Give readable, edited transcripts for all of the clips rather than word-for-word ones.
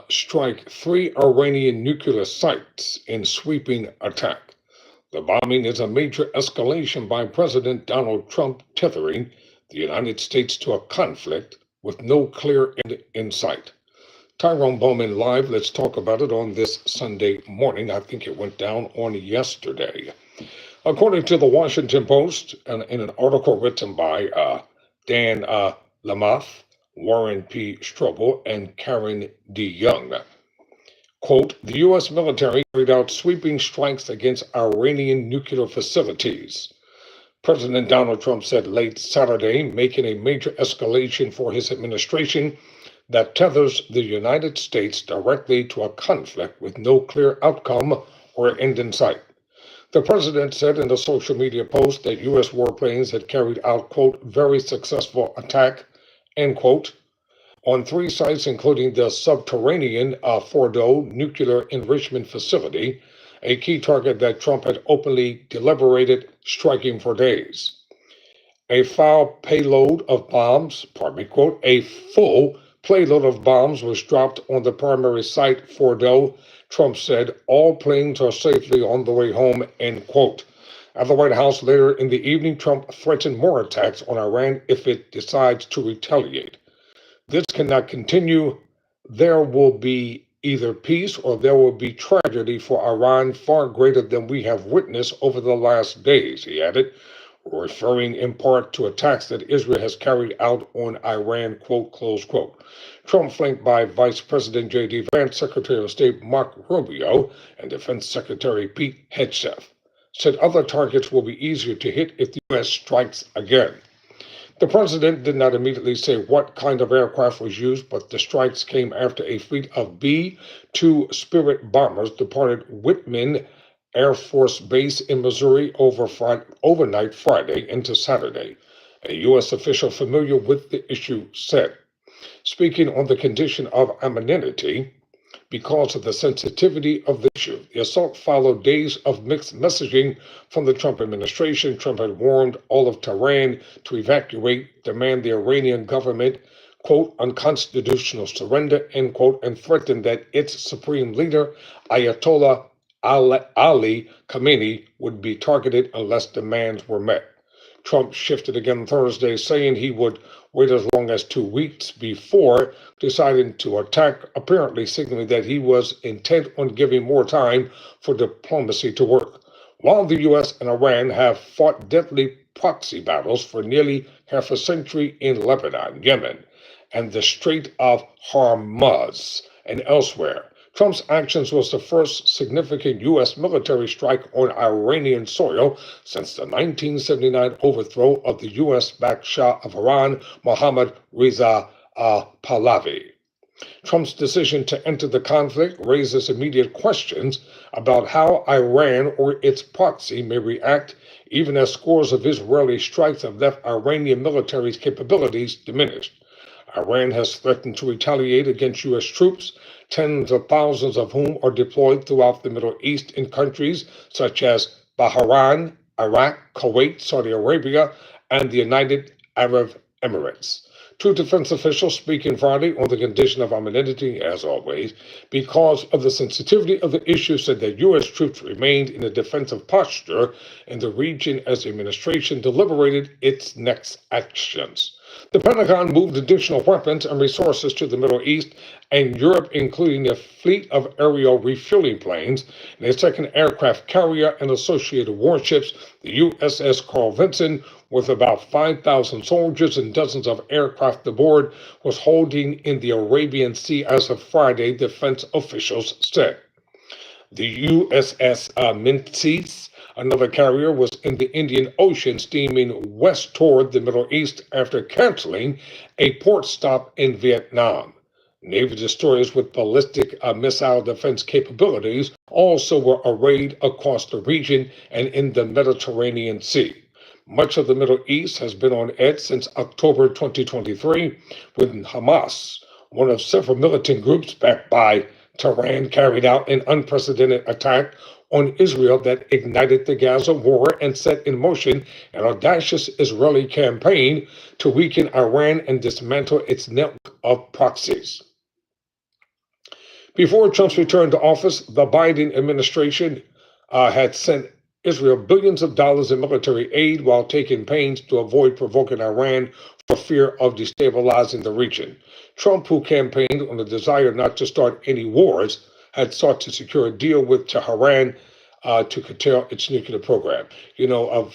strike three Iranian nuclear sites in sweeping attack. The bombing is a major escalation by President Donald Trump, tethering the United States to a conflict with no clear end in sight. Tyrone Bowman live. Let's talk about it on this Sunday morning. I think it went down on yesterday. According to the Washington Post, and in an article written by Dan Lamothe, Warren P. Strobel, and Karen D. Young, quote, the U.S. military carried out sweeping strikes against Iranian nuclear facilities. President Donald Trump said late Saturday, making a major escalation for his administration that tethers the United States directly to a conflict with no clear outcome or end in sight. The president said in a social media post that U.S. warplanes had carried out, quote, very successful attack, end quote, on three sites, including the subterranean Fordo nuclear enrichment facility, a key target that Trump had openly deliberated striking for days. A foul payload of bombs, quote, a full payload of bombs was dropped on the primary site, Fordo. Trump said all planes are safely on the way home, end quote. At the White House later in the evening, Trump threatened more attacks on Iran if it decides to retaliate. This cannot continue. There will be either peace or there will be tragedy for Iran far greater than we have witnessed over the last days, he added, referring in part to attacks that Israel has carried out on Iran, quote, close quote. Trump, flanked by Vice President J.D. Vance, Secretary of State Marco Rubio, and Defense Secretary Pete Hegseth, said other targets will be easier to hit if the U.S. strikes again. The president did not immediately say what kind of aircraft was used, but the strikes came after a fleet of B-2 Spirit bombers departed Whitman Air Force Base in Missouri overnight Friday into Saturday, a U.S. official familiar with the issue said. Speaking on the condition of anonymity, because of the sensitivity of the issue. The assault followed days of mixed messaging from the Trump administration. Trump had warned all of Tehran to evacuate, demand the Iranian government, quote, unconstitutional surrender, end quote, and threatened that its supreme leader, Ayatollah Ali Khamenei, would be targeted unless demands were met. Trump shifted again Thursday, saying he would wait as long as 2 weeks before deciding to attack, apparently signaling that he was intent on giving more time for diplomacy to work. While the U.S. and Iran have fought deadly proxy battles for nearly half a century in Lebanon, Yemen, and the Strait of Hormuz and elsewhere, Trump's actions was the first significant U.S. military strike on Iranian soil since the 1979 overthrow of the U.S.-backed Shah of Iran, Mohammad Reza Pahlavi. Trump's decision to enter the conflict raises immediate questions about how Iran or its proxy may react, even as scores of Israeli strikes have left Iranian military's capabilities diminished. Iran has threatened to retaliate against U.S. troops, tens of thousands of whom are deployed throughout the Middle East in countries such as Bahrain, Iraq, Kuwait, Saudi Arabia, and the United Arab Emirates. Two defense officials speaking Friday on the condition of anonymity, as always, because of the sensitivity of the issue, said that U.S. troops remained in a defensive posture in the region as the administration deliberated its next actions. The Pentagon moved additional weapons and resources to the Middle East and Europe, including a fleet of aerial refueling planes and a second aircraft carrier and associated warships, the USS Carl Vinson, with about 5,000 soldiers and dozens of aircraft aboard, was holding in the Arabian Sea as of Friday, defense officials said. The USS Menzies, another carrier, was in the Indian Ocean steaming west toward the Middle East after canceling a port stop in Vietnam. Navy destroyers with ballistic missile defense capabilities also were arrayed across the region and in the Mediterranean Sea. Much of the Middle East has been on edge since October 2023, when Hamas, one of several militant groups backed by Tehran, carried out an unprecedented attack on Israel that ignited the Gaza war and set in motion an audacious Israeli campaign to weaken Iran and dismantle its network of proxies. Before Trump's return to office, the Biden administration had sent Israel billions of dollars in military aid while taking pains to avoid provoking Iran for fear of destabilizing the region. Trump, who campaigned on the desire not to start any wars, had sought to secure a deal with Tehran to curtail its nuclear program.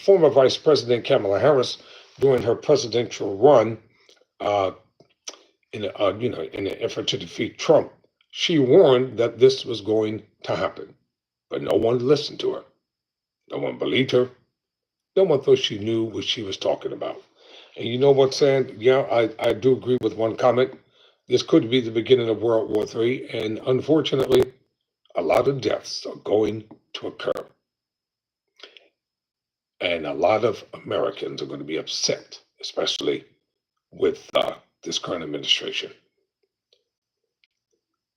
Former Vice President Kamala Harris, during her presidential run, uh, in an effort to defeat Trump, she warned that this was going to happen, but no one listened to her. No one believed her. No one thought she knew what she was talking about. And you know what, Sam? Yeah, I do agree with one comment. This could be the beginning of World War III, and unfortunately, a lot of deaths are going to occur. And a lot of Americans are going to be upset, especially with this current administration.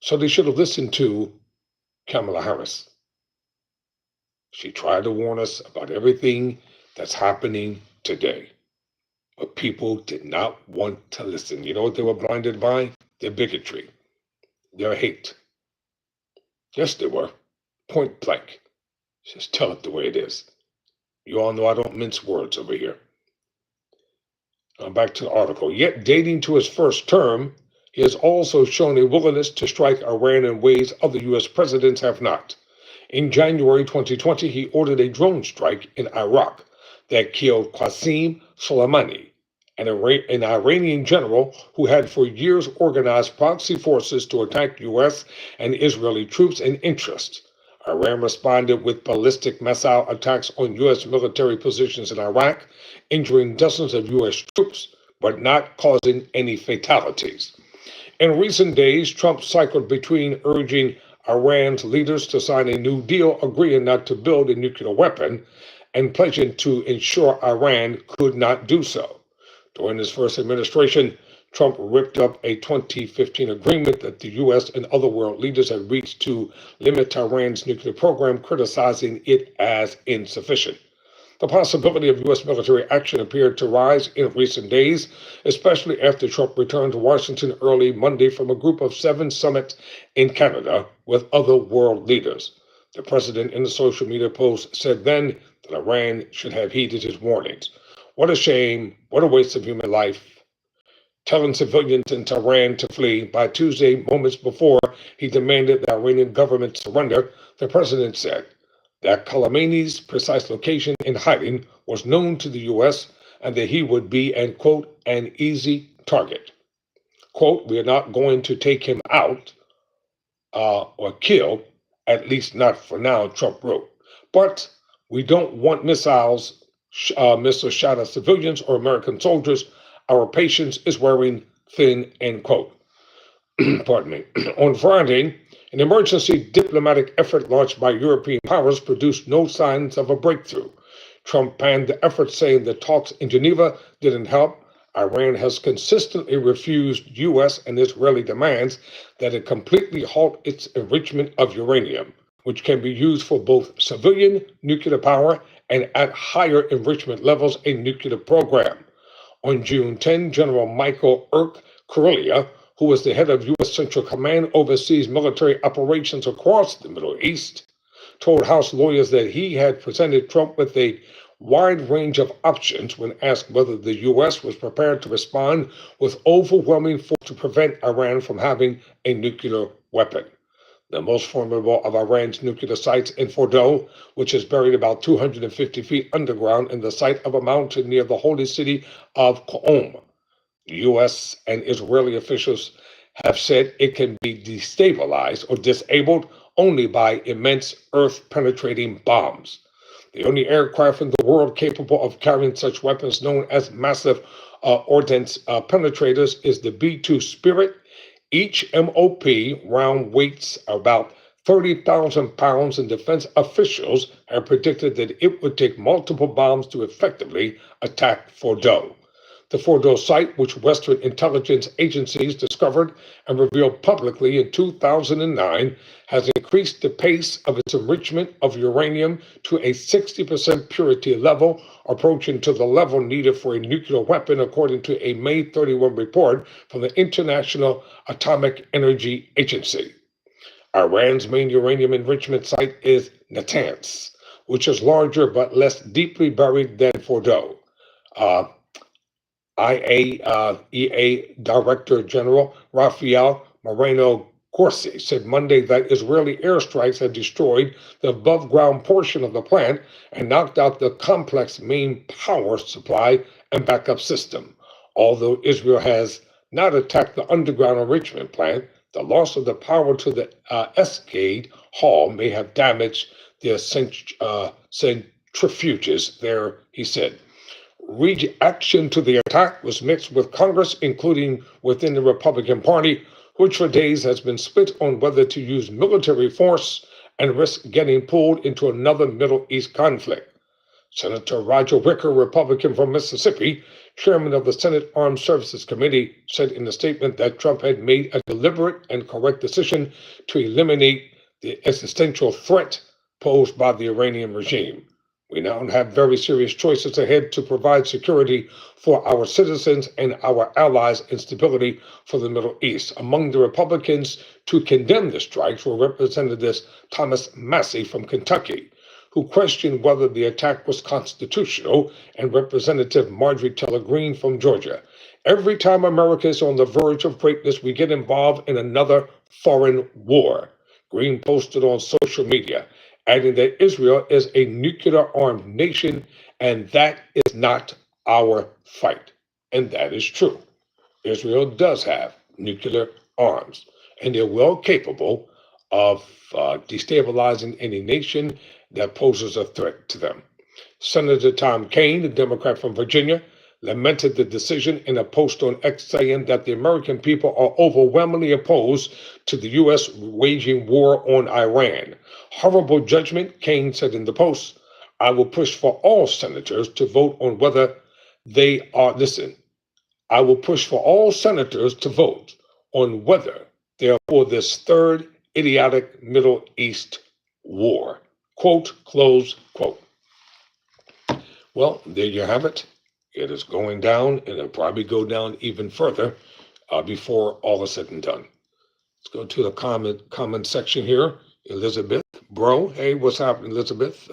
So they should have listened to Kamala Harris. She tried to warn us about everything that's happening today. But people did not want to listen. You know what they were blinded by? Their bigotry, their hate. Yes, they were. Point blank. Just tell it the way it is. You all know I don't mince words over here. Now back to the article. Yet, dating to his first term, he has also shown a willingness to strike Iran in ways other U.S. presidents have not. In January 2020, he ordered a drone strike in Iraq that killed Qasem Soleimani, an Iranian general who had for years organized proxy forces to attack U.S. and Israeli troops and interests. Iran responded with ballistic missile attacks on U.S. military positions in Iraq, injuring dozens of U.S. troops, but not causing any fatalities. In recent days, Trump cycled between urging Iran's leaders to sign a new deal agreeing not to build a nuclear weapon and pledging to ensure Iran could not do so. During his first administration, Trump ripped up a 2015 agreement that the U.S. and other world leaders had reached to limit Iran's nuclear program, criticizing it as insufficient. The possibility of U.S. military action appeared to rise in recent days, especially after Trump returned to Washington early Monday from a group of 7 summit in Canada with other world leaders. The president, in a social media post, said then that Iran should have heeded his warnings. What a shame, what a waste of human life. Telling civilians in Tehran to flee. By Tuesday, moments before he demanded the Iranian government surrender, the president said that Khamenei's precise location in hiding was known to the U.S. and that he would be, and quote, an easy target. Quote, we are not going to take him out or kill, at least not for now, Trump wrote. But we don't want missiles shot at civilians or American soldiers. Our patience is wearing thin, end quote. Pardon me. On Friday, an emergency diplomatic effort launched by European powers produced no signs of a breakthrough. Trump panned the effort, saying the talks in Geneva didn't help. Iran has consistently refused U.S. and Israeli demands that it completely halt its enrichment of uranium, which can be used for both civilian nuclear power and at higher enrichment levels a nuclear program. On June 10, General Michael Kurelia, who was the head of U.S. Central Command, oversees military operations across the Middle East, told House lawyers that he had presented Trump with a wide range of options when asked whether the U.S. was prepared to respond with overwhelming force to prevent Iran from having a nuclear weapon. The most formidable of Iran's nuclear sites in Fordow, which is buried about 250 feet underground in the site of a mountain near the holy city of Qom. U.S. and Israeli officials have said it can be destabilized or disabled only by immense earth-penetrating bombs. The only aircraft in the world capable of carrying such weapons, known as massive ordnance penetrators, is the B-2 Spirit. Each MOP round weighs about 30,000 pounds, and defense officials have predicted that it would take multiple bombs to effectively attack Fordow. The Fordow site, which Western intelligence agencies discovered and revealed publicly in 2009, has increased the pace of its enrichment of uranium to a 60% purity level, approaching to the level needed for a nuclear weapon, according to a May 31 report from the International Atomic Energy Agency. Iran's main uranium enrichment site is Natanz, which is larger but less deeply buried than Fordow. Uh, IAEA Director General Rafael Moreno Corsi said Monday that Israeli airstrikes had destroyed the above ground portion of the plant and knocked out the complex main power supply and backup system. Although Israel has not attacked the underground enrichment plant, the loss of the power to the Escade Hall may have damaged the centrifuges there, he said. Reaction to the attack was mixed with Congress, including within the Republican Party, which for days has been split on whether to use military force and risk getting pulled into another Middle East conflict. Senator Roger Wicker, Republican from Mississippi, chairman of the Senate Armed Services Committee, said in a statement that Trump had made a deliberate and correct decision to eliminate the existential threat posed by the Iranian regime. We now have very serious choices ahead to provide security for our citizens and our allies and stability for the Middle East. Among the Republicans to condemn the strikes were Representatives Thomas Massey from Kentucky, who questioned whether the attack was constitutional, and Representative Marjorie Taylor Greene from Georgia. Every time America is on the verge of greatness, we get involved in another foreign war, Greene posted on social media, adding that Israel is a nuclear-armed nation, and that is not our fight. And that is true. Israel does have nuclear arms, and they're well capable of destabilizing any nation that poses a threat to them. Senator Tom Kaine, the Democrat from Virginia, lamented the decision in a post on X, saying that the American people are overwhelmingly opposed to the U.S. waging war on Iran. Horrible judgment, Kaine said in the post. I will push for all senators to vote on whether they are, I will push for all senators to vote on whether they are for this third idiotic Middle East war. Quote, close quote. Well, there you have it. It is going down, and it'll probably go down even further before all is said and done. Let's go to the comment section here. Elizabeth, bro, hey, what's happening, Elizabeth?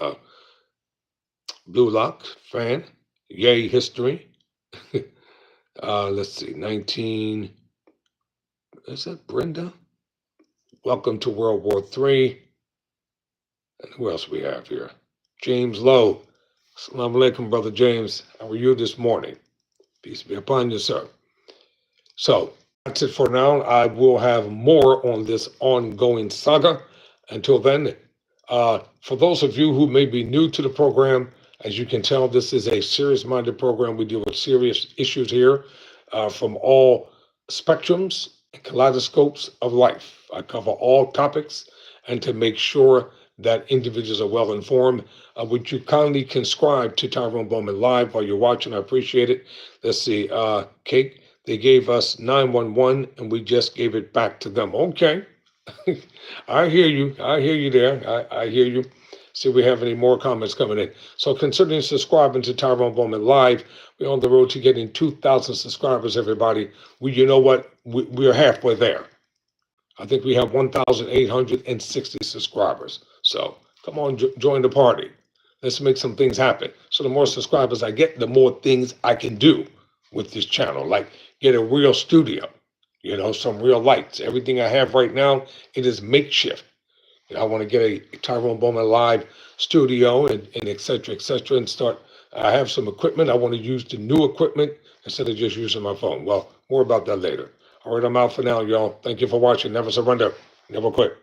Blue Lock fan, yay history. Let's see, 19. Is that Brenda? Welcome to World War III. And who else we have here? James Lowe. Assalamu alaikum, Brother James. How are you this morning? Peace be upon you, sir. So that's it for now. I will have more on this ongoing saga. Until then, for those of you who may be new to the program, as you can tell, this is a serious-minded program. We deal with serious issues here from all spectrums and kaleidoscopes of life. I cover all topics, and to make sure that individuals are well informed, would you kindly subscribe to Tyrone Bowman Live while you're watching? I appreciate it. Let's see, Kate, they gave us 911 and we just gave it back to them. Okay. I hear you. I hear you there. I hear you. See if we have any more comments coming in. So considering subscribing to Tyrone Bowman Live, we're on the road to getting 2,000 subscribers, everybody. You know what? We're halfway there. I think we have 1,860 subscribers. So come on, join the party. Let's make some things happen. So the more subscribers I get, the more things I can do with this channel, like get a real studio, some real lights. Everything I have right now, it is makeshift. I want to get a Tyrone Bowman Live studio and et cetera, and start. I have some equipment. I want to use the new equipment instead of just using my phone. Well, more about that later. All right, I'm out for now, y'all. Thank you for watching. Never surrender. Never quit.